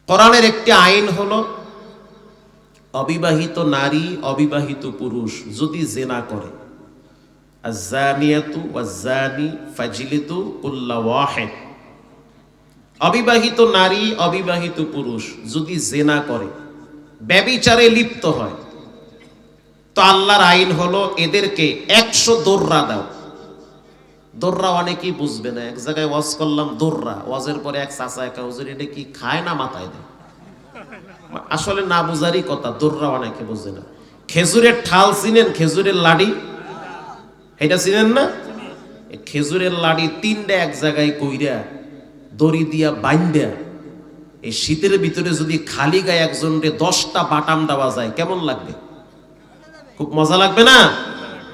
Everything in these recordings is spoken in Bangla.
কোরআনের একটি আইন হলো অবিবাহিত নারী অবিবাহিত পুরুষ যদি জিনা করে, আয-যানিয়াতু ওয়াজ-যানি ফাজলিদু কুল্লা ওয়াহিদ, অবিবাহিত নারী অবিবাহিত পুরুষ যদি জিনা করে, ব্যভিচারে লিপ্ত হয়, তো আল্লাহর আইন হলো এদেরকে 100 দোররা দাও। দোররা অনেকেই বুঝবে না, এক জায়গায় ওয়াজ করলাম দোররা, ওয়াজের পরে এক চাচা একা হুজুর এটা কি খায় না মাথায় দেয়, আসলে না বুঝারই কথা, দোররা অনেকে বুঝে না। খেজুরের ঠাল চিনেন? খেজুরের লাড়ি, এটা চিনেন না? খেজুরের লাড়ি 3টা এক জায়গায় কইরা দড়ি দিয়া বাইন্দা এই শীতের ভিতরে যদি খালি গায়ে একজনকে 10টা বাটাম দেওয়া যায় কেমন লাগবে? খুব মজা লাগবে না?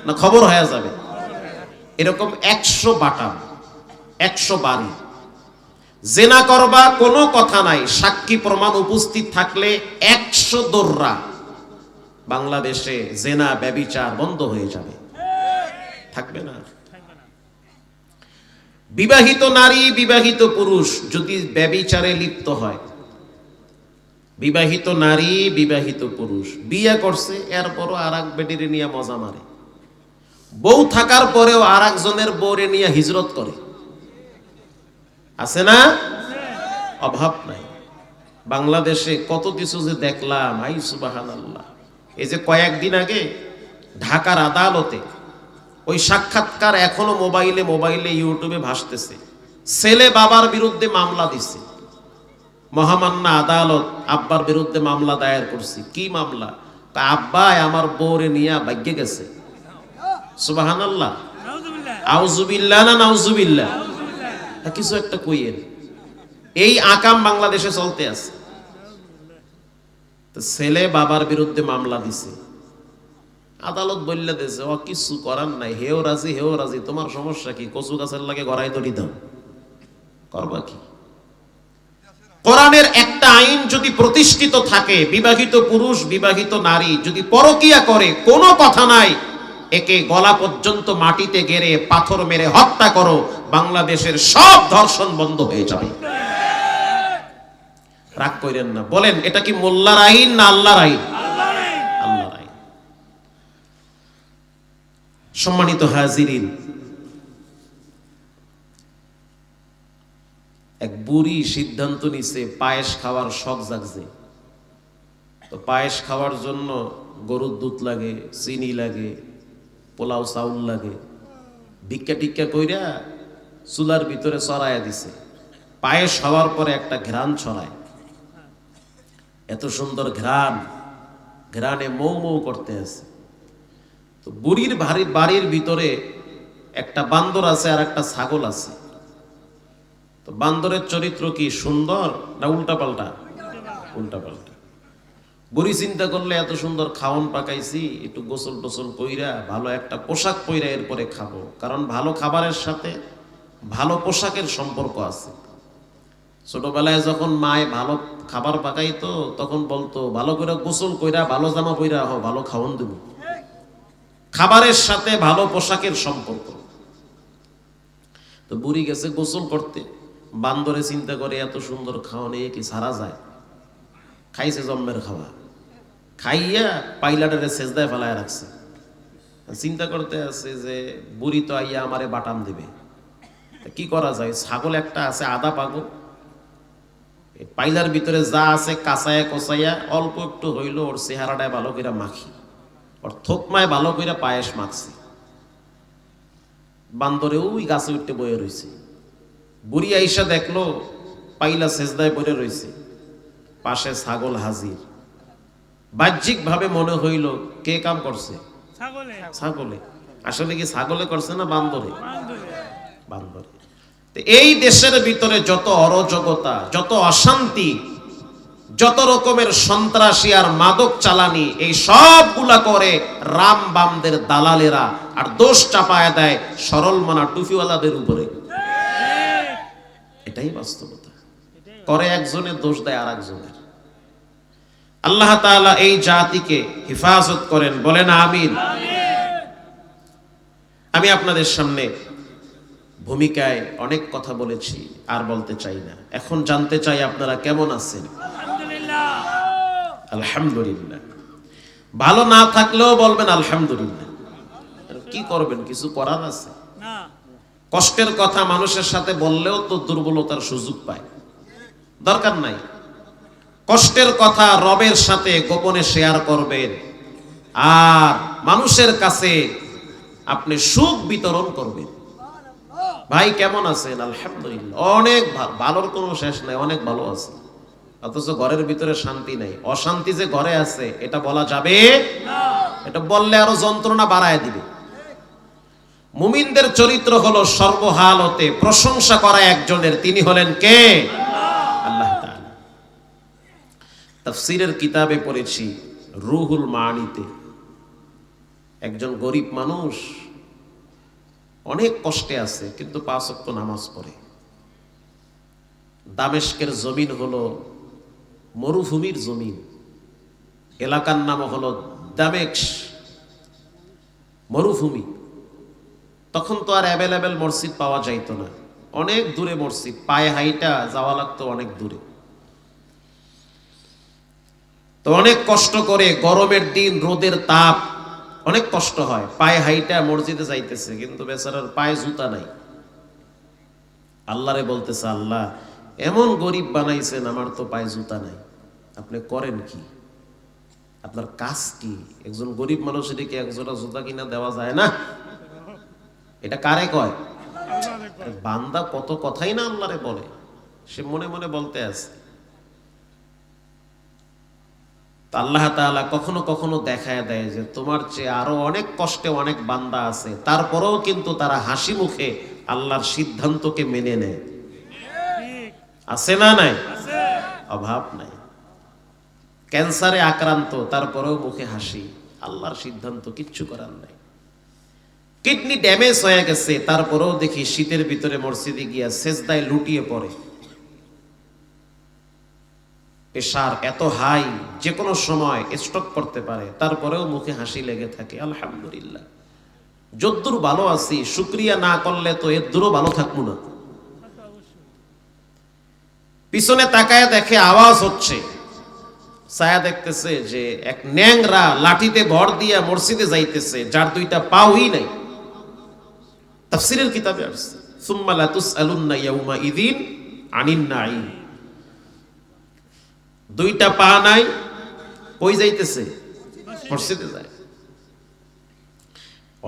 না খবর হয়ে যাবে? এরকম 100 বাটাম, 100 বাড়ি জেনা করবা, কোনো কথা নাই, সাক্ষী প্রমাণ উপস্থিত থাকলে 100 দোররা। বাংলাদেশে জেনা ব্যভিচার বন্ধ হয়ে যাবে, থাকবে না। বিবাহিত নারী বিবাহিত পুরুষ যদি ব্যভিচারে লিপ্ত হয়, বিবাহিত নারী বিবাহিত পুরুষ বিয়ে করছে, এরপরও আর এক বেটিরে নিয়ে মজা মারে, বউ থাকার পরেও আর একজনের বউরে নিয়ে হিজরত করে, আছে না? অভাব নাই। বাংলাদেশে কত কিছু যে দেখলাম, আই সুবহানাল্লাহ। এই যে কয়েকদিন আগে ঢাকার আদালতে ওই সাক্ষাৎকার এখনো মোবাইলে ইউটিউবে ভাসতেছে, ছেলে বাবার বিরুদ্ধে মামলা দিছে, মহামান্য আদালত আব্বার বিরুদ্ধে মামলা দায়ের করছে। কি মামলা? তা আব্বাই আমার বউরে নিয়ে ভাগ্যে গেছে। সুবহানাল্লাহ, আউযুবিল্লাহ না নাউযুবিল্লাহ, কিছু একটা কইয়েন। এই আকাম বাংলাদেশে চলতে আছে। তো ছেলে বাবার বিরুদ্ধে মামলা দিছে, আদালত বললে দিয়েছে ও কিছু করার নাই, হেও রাজি, তোমার সমস্যা কি? কচু গাছের লাগে গড়াই দড়ি দাও, করবা কি? কোরআনের একটা আইন যদি প্রতিষ্ঠিত থাকে, বিবাহিত পুরুষ বিবাহিত নারী যদি পরকিয়া করে, কোনো কথা নাই, একে গলা পর্যন্ত মাটিতে গেড়ে পাথর মেরে হত্যা করো, বাংলাদেশের সব ধর্ষণ বন্ধ হয়ে যাবে। রাগ করেন না, বলেন এটা কি মোল্লার আইন না আল্লাহর আইন? আল্লাহর আইন। সম্মানিত হাজিরিন, এক বুড়ি সিদ্ধান্ত নিছে পায়েস খাওয়ার শখ জাগছে। তো পায়েস খাওয়ার জন্য গরুর দুধ লাগে, চিনি লাগে, পোলাও চাউল লাগে, ভিক্ষা টিক্ষা কইরা চুলার ভিতরে চড়াইয়া দিছে। পায়েস হওয়ার পরে একটা ঘ্রাণ ছড়ায়, এত সুন্দর ঘ্রাণ, ঘ্রাণে মৌ মৌ করতে আছে। তো বুড়ির বাড়ির ভিতরে একটা বান্দর আছে আর একটা ছাগল আছে। তো বান্দরের চরিত্র কি সুন্দর না উল্টাপাল্টা? উল্টাপাল্টা। বুড়ি চিন্তা করলে এত সুন্দর খাওন পাকাইছি, একটু গোসল টোসল কইরা ভালো একটা পোশাক পইরা এরপরে খাবো, কারণ ভালো খাবারের সাথে ভালো পোশাকের সম্পর্ক আছে। ছোটবেলায় যখন মায়ে ভালো খাবার পাকাইতো তখন বলতো ভালো করে গোসল কইরা ভালো জামা পইরা হো, ভালো খাওন দেব। খাবারের সাথে ভালো পোশাকের সম্পর্ক। তো বুড়ি গেছে গোসল করতে, বান্দরে চিন্তা করে এত সুন্দর খাওয়ানে কি সারা যায়, খাইছে জম্মের খাওয়া, খাইয়া পাইলাটারে সেজদায় ফেলায় রাখছে। চিন্তা করতে আছে যে বুড়ি তো আইয়া আমারে বাটাম দিবে, কি করা যায়? ছাগল একটা আছে আধা পাগল, পাইলার ভিতরে যা আছে কাঁচায়া কচাইয়া অল্প একটু হইল ওর চেহারাটায় ভালো করে মাখি, ওর থোকমায় ভালো করে পায়েস মাখছি। বান্দরে ওই গাছে উঠতে বয়ে রয়েছে। বুড়ি আইসা দেখলো পাইলা সেজদায় পড়ে রয়েছে, পাশে ছাগল হাজির। বাহ্যিক ভাবে মনে হইল কে কাম করছে? ছাগলে। আসলে কি ছাগলে করছে না বান্দরে? বান্দরে। এই দেশের ভিতরে যত অরাজকতা, যত অশান্তি, যত রকমের সন্ত্রাসী আর মাদক চালানি, এই সবগুলা করে রাম বামদের দালালেরা, আর দোষ চাপায় দেয় সরল মানা টুপিওয়ালাদের উপরে। এটাই বাস্তবতা। করে একজনের, দোষ দেয় আর একজনের। আল্লাহ তাআলা এই জাতিকে হেফাজত করেন, বলেন আমিন। আমি আপনাদের সামনে ভূমিকায় অনেক কথা বলেছি, আর বলতে চাই না। এখন জানতে চাই আপনারা কেমন আছেন। আলহামদুলিল্লাহ। ভালো না থাকলেও বলবেন আলহামদুলিল্লাহ। কি করবেন, কিছু করার আছে? কষ্টের কথা মানুষের সাথে বললেও তো দুর্বলতার সুযোগ পায়, দরকার নাই। কষ্টের কথা রবের সাথে গোপনে শেয়ার করবেন, আর মানুষের কাছে আপনি সুখ বিতরণ করবেন। ভাই কেমন আছেন? আলহামদুলিল্লাহ, অনেক ভালোর কোনো শেষ নাই, অনেক ভালো আছে। অথচ ঘরের ভিতরে শান্তি নাই। অশান্তি যে ঘরে আছে এটা বলা যাবে না, এটা বললে আরো যন্ত্রণা বাড়ায় দিবে। মুমিনদের চরিত্র হলো সর্বহালতে প্রশংসা করা একজনের, তিনি হলেন কে? আল্লাহ তাআলা। তাফসীরের কিতাবে পড়েছি রুহুল মানিতে, একজন গরিব মানুষ অনেক কষ্টে আছে, কিন্তু 5 ওয়াক্ত নামাজ পড়ে। দামেস্কের জমিন হলো মরুভূমির জমিন, এলাকার নাম হলো দামেস্ক, মরুভূমি। তখন তো আর অ্যাভেলেবেল মসজিদ পাওয়া যাইতো না, অনেক দূরে মসজিদ, পায়ে হাইটা যাওয়া লাগতো অনেক দূরে। তো অনেক কষ্ট করে, গরমের দিন, রোদের তাপ, অনেক কষ্ট হয়, পায়ে হাইটা মসজিদে যাইতেছে, কিন্তু বেচারার পায়ে জুতা নাই। আল্লাহরে বলতেছে, আল্লাহ এমন গরিব বানাইছেন, আমার তো পায়ে জুতা নাই, আপনি করেন কি? আপনার কাজ কি? একজন গরিব মানুষের কি একজোড়া জুতা কিনা দেওয়া যায় না? এটা কারে কয়? বান্দা কত কথাই না আল্লাহরে বলে, সে মনে মনে বলতে আছে। আল্লাহ তাআলা কখনো কখনো দেখায় দেয় যে তোমার চেয়ে আরো অনেক কষ্টে অনেক বান্দা আছে, তারপরেও কিন্তু তারা হাসি মুখে আল্লাহর সিদ্ধান্তকে মেনে নেয়। আছে না নাই? অভাব নাই। ক্যান্সারে আক্রান্ত, তারপরেও মুখে হাসি, আল্লাহর সিদ্ধান্ত, কিচ্ছু করার নাই। কিডনি ড্যামেজ হয়ে গেছে, তারপরেও দেখি শীতের ভিতরে মসজিদে গিয়া সেজদায় লুটিয়ে পড়ে। প্রেশার এত হাই, যে কোনো সময় স্ট্রোক করতে পারে, তারপরেও মুখে হাসি লেগে থাকে। আলহামদুলিল্লাহ, যদ্দূর ভালো আছি, শুকরিয়া না করলে তো এর দূরও ভালো থাকবো না। পিছনে তাকায় দেখে আওয়াজ হচ্ছে, ছায়া দেখতেছে যে এক ন্যাংরা লাঠিতে ভর দিয়া মসজিদে যাইতেছে, যার 2টা পাওই নাই। তাফসীরের কিতাবে আসছে, সুম্মা লা তুসআলুন্না ইয়াউমা ইযিন আনিন নাঈম। 2টা পা নাই, কই যাইতেছে? মসজিদে যায়।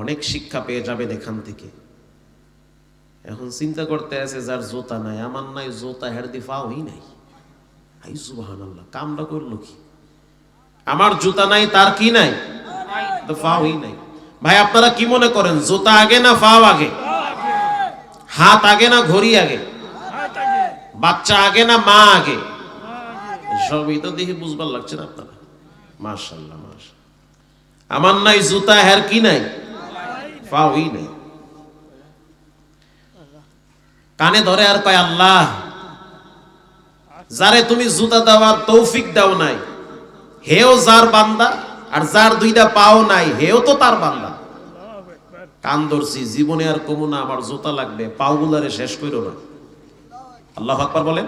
অনেক শিক্ষা পেয়ে যাবেন এখান থেকে। এখন চিন্তা করতে আছে, যার জুতা নাই, আমার নাই জুতা, হের দি পাওই নাই। আই সুবহানাল্লাহ, কামটা করলো কি? আমার জুতা নাই, তার কি নাই? তো পাওই নাই। ভাই আপনারা কি মনে করেন, জুতা আগে না পাও আগে? হাত আগে না ঘড়ি আগে? বাচ্চা আগে না মা আগে? সবই তো দেখে বুঝবার লাগছে না আপনারা। মাশাআল্লাহ, মাশাআল্লাহ। আমার নাই জুতা, হের কি নাই? পাওই নাই। কানে ধরে আর কয়, আল্লাহ যারে তুমি জুতা দেওয়ার তৌফিক দাও নাই, হেও যার বান্দা, আর যার 2টা পাও নাই, হেও তো তার বান্দা। কান ধরছি, জীবনে আর কমু না, আমার জুতা লাগবে, পাওগুলারে শেষ করো না। আল্লাহু আকবার বলেন।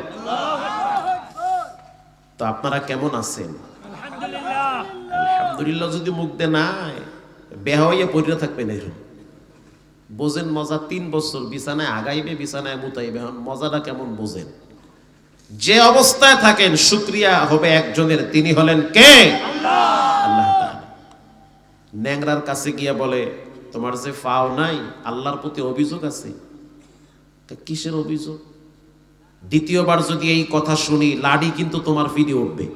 তো আপনারা কেমন আছেন? আলহামদুলিল্লাহ। যদি মুখ দে নাই, বেহা হইয়া পড়ে থাকবেন এরকম। বোঝেন মজা, 3 বছর বিছানায় আগাইবে, বিছানায় মুতাইবে, মজাটা কেমন বোঝেন। যে অবস্থায় থাকেন, শুকরিয়া হবে একজনের, তিনি হলেন কে? আল্লাহ তাআলা। ন্যাংরার কাছে গিয়া বলে, তোমার যে ফাও নাই, আল্লাহর প্রতি অভিযোগ আছে। কিসের অভিযোগ? দ্বিতীয়বার যদি এই কথা শুনি, লাডি কিন্তু তোমার ফিরে উঠবে।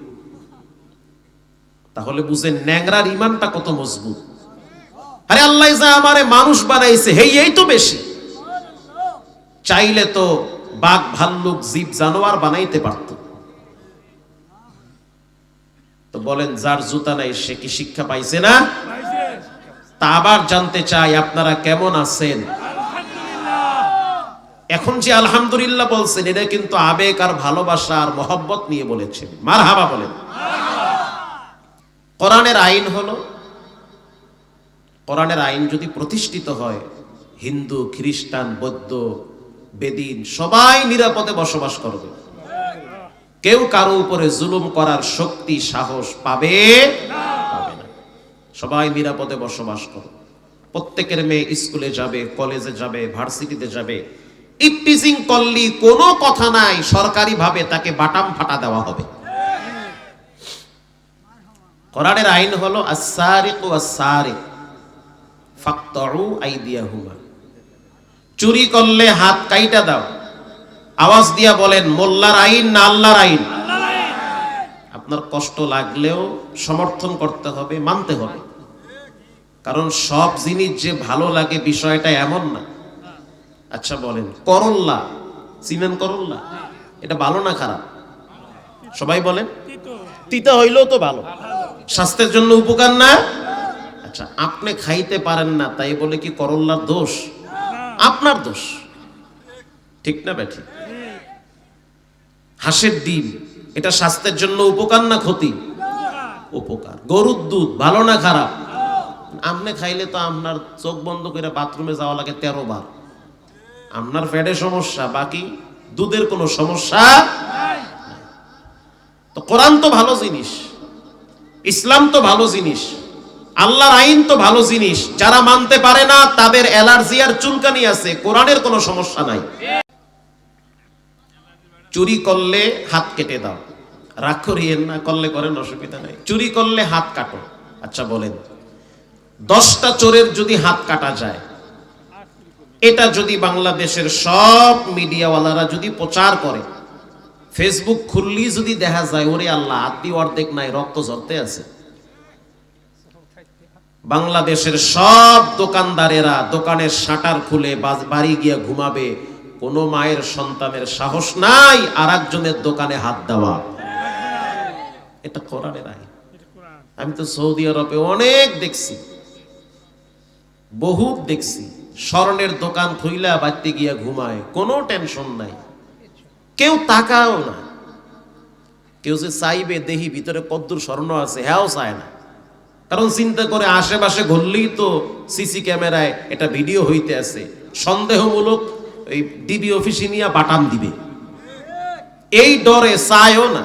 তাহলে বুঝেন ন্যাংরার ইমানটা কত মজবুত। আরে আল্লাহ যা আমারে মানুষ বানাইছে, এই তো বেশি। চাইলে তো বাঘ, ভাল্লুক, জীব জানোয়ার বানাইতে পারত। তো বলেন, যার জুতা নাই সে কি শিক্ষা পাইছে না? তা আবার জানতে চাই, আপনারা কেমন আছেন? এখন যে আলহামদুলিল্লাহ বলছেন, এটা কিন্তু আবেগ আর ভালোবাসা আর মহব্বত নিয়ে বলেছেন। মারহাবা বলেন। কোরআনের আইন হলো, কোরআনের আইন যদি প্রতিষ্ঠিত হয়, হিন্দু, খ্রিস্টান, বৌদ্ধ, বেদিন সবাই নিরাপদে বসবাস করবে। কেউ কারো উপরে জুলুম করার শক্তি সাহস পাবে না। সবাই নিরাপদে বসবাস করো। প্রত্যেকের মেয়ে স্কুলে যাবে, কলেজে যাবে, ভার্সিটিতে যাবে। ইপটিজিং করলি কোনো কথা নাই, সরকারি ভাবে তাকে বাটাম ফাটা দেওয়া হবে। কোরআনের আইন হলো আস-সারিকু ওয়াস-সারিক ফাকতাউ আইদিয়াহুমা। চুরি করলে হাত কাইটা দাও। আওয়াজ দিয়া বলেন মোল্লার আইন না আল্লাহর আইন? আপনার কষ্ট লাগলেও সমর্থন করতে হবে, মানতে হবে। কারণ সব জিনিস যে ভালো লাগে বিষয়টা এমন না। আচ্ছা বলেন, করল্লা চিনেন? করল্লা এটা ভালো না খারাপ? সবাই বলেন। তিতা হইলেও তো ভালো, স্বাস্থ্যের জন্য উপকার না? আচ্ছা, আপনি খাইতে পারেন না তাই বলে কি করল্লার দোষ? আপনার দোষ, ঠিক না বেঠি? হাঁসের ডিম এটা স্বাস্থ্যের জন্য উপকার না ক্ষতি? উপকার। গরুর দুধ ভালো না খারাপ? আপনি খাইলে তো আপনার চোখ বন্ধ করে বাথরুমে যাওয়া লাগে 13 বার। আপনার পেটে সমস্যা, বাকি দুধের কোনো সমস্যা নাই। তো কোরআন তো ভালো জিনিস, ইসলাম তো ভালো জিনিস, আল্লাহর আইন তো ভালো জিনিস। যারা মানতে পারে না তাদের অ্যালার্জি আর চুলকানি আছে, কোরআনের কোনো সমস্যা নাই। চুরি করলে হাত কেটে দাও, রাগ করিয়েন না, করলে করেন, অসুবিধা নাই। চুরি করলে হাত কাটো। আচ্ছা বলেন, 10টা চোরের যদি হাত কাটা যায়, এটা যদি বাংলাদেশের সব মিডিয়াওয়ালারা যদি প্রচার করে, ফেসবুক খুললি যদি দেখা যায় ওরে আল্লাহ আত্মী অর্ধেক নাই, রক্ত ঝরতে আছে, বাংলাদেশের সব দোকানদারেরা দোকানের শাটার খুলে বাড়ি গিয়ে ঘুমাবে। কোন মায়ের সন্তানের সাহস নাই আর একজনের দোকানে হাত দেওয়া। এটা কোরআনের আইন। আমি তো সৌদি আরবে অনেক দেখছি, বহুত দেখছি, স্বর্ণের দোকান খুইলা বাড়তে গিয়া ঘুমায়, কোনো টেনশন নাই, কেউ তাকাও না। কেউ যে চাইবে দেহি ভিতরে কদ্দুর স্বর্ণ আছে, হ্যাঁও চায় না। কারণ চিন্তা করে আশেপাশে ঘুরলেই তো সিসি ক্যামেরায় এটা ভিডিও হইতে আছে, সন্দেহমূলক এই ডিবি অফিসে নিয়ে বাটাম দিবে, এই ডরে চায়ও না।